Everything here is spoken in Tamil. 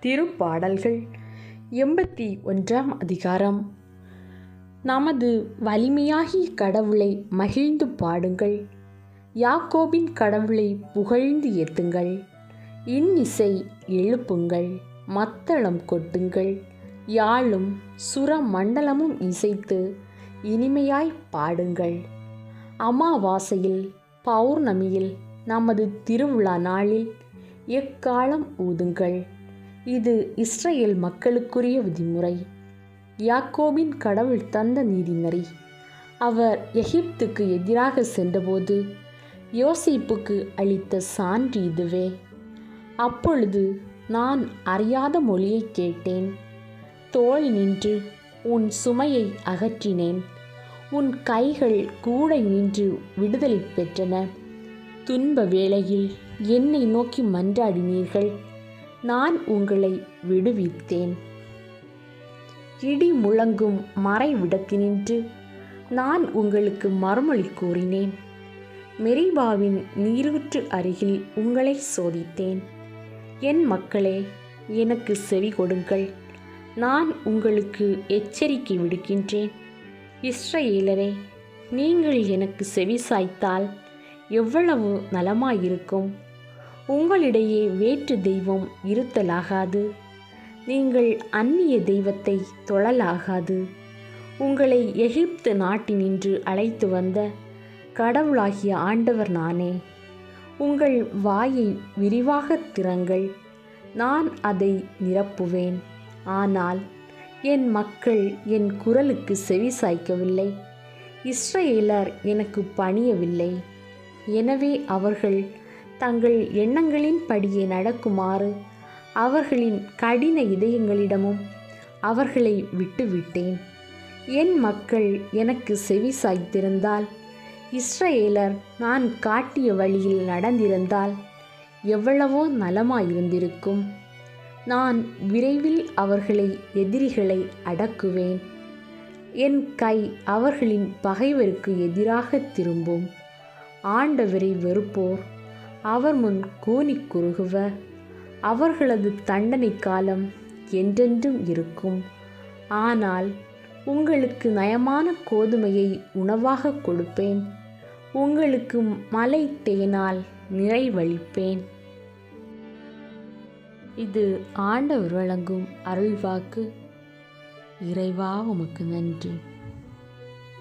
திருப்பாடல்கள் 81 அதிகாரம். நமது வலிமையாகிய கடவுளை மகிழ்ந்து பாடுங்கள், யாக்கோபின் கடவுளை புகழ்ந்து ஏத்துங்கள். இன்னிசை எழுப்புங்கள், மத்தளம் கொட்டுங்கள், யாழும் சுர மண்டலமும் இசைத்து இனிமையாய் பாடுங்கள். அமாவாசையில், பௌர்ணமியில், நமது திருவிழா நாளில் எக்காலம் ஊதுங்கள். இது இஸ்ரேல் மக்களுக்குரிய விதிமுறை, யாக்கோபின் கடவுள் தந்த நீதிநெறி. அவர் எகிப்துக்கு எதிராக சென்றபோது யோசேப்புக்கு அளித்த சான்று இதுவே. அப்பொழுது நான் அறியாத மொழியை கேட்டேன், தோள் நின்று உன் சுமையை அகற்றினேன். உன் கைகள் கூடை நின்று விடுதலை பெற்றன. துன்ப வேளையில் என்னை நோக்கி மன்றாடினீர்கள், நான் உங்களை விடுவித்தேன். இடி முழங்கும் மறைவிடத்தினின்று நான் உங்களுக்கு மறுமொழி கூறினேன். மெரிபாவின் நீரூற்று அருகில் உங்களை சோதித்தேன். என் மக்களே, எனக்கு செவி கொடுங்கள், நான் உங்களுக்கு எச்சரிக்கை விடுக்கின்றேன். இஸ்ரவேலரே, நீங்கள் எனக்கு செவி சாய்த்தால் எவ்வளவு நலமாயிருக்கும். உங்களிடையே வேற்று தெய்வம் இருத்தலாகாது, நீங்கள் அந்நிய தெய்வத்தை தொழலாகாது. உங்களை எகிப்து நாட்டினின்று அழைத்து வந்த கடவுளாகிய ஆண்டவர் நானே. உங்கள் வாயை விரிவாக திறங்கள், நான் அதை நிரப்புவேன். ஆனால் என் மக்கள் என் குரலுக்கு செவி சாய்க்கவில்லை, இஸ்ரவேலர் எனக்கு பணியவில்லை. எனவே அவர்கள் தங்கள் எண்ணங்களின் படியே நடக்குமாறு அவர்களின் கடின இதயங்களிடமும் அவர்களை விட்டுவிட்டேன். என் மக்கள் எனக்கு செவி சாய்த்திருந்தால், இஸ்ரவேலர் நான் காட்டிய வழியில் நடந்திருந்தால் எவ்வளவோ நலமாயிருந்திருக்கும். நான் விரைவில் எதிரிகளை அடக்குவேன். என் கை அவர்களின் பகைவருக்கு எதிராக திரும்பும். ஆண்டவரை வெறுப்போர் அவர் முன் கூனிக் குறுகுவர். அவர்களது தண்டனை காலம் என்றென்றும் இருக்கும். ஆனால் உங்களுக்கு நயமான கோதுமையை உணவாக கொடுப்பேன், உங்களுக்கு மலை தேனால் நிறைவளிப்பேன். இது ஆண்டவர் வழங்கும் அருள்வாக்கு. இறைவா, உமக்கு நன்றி.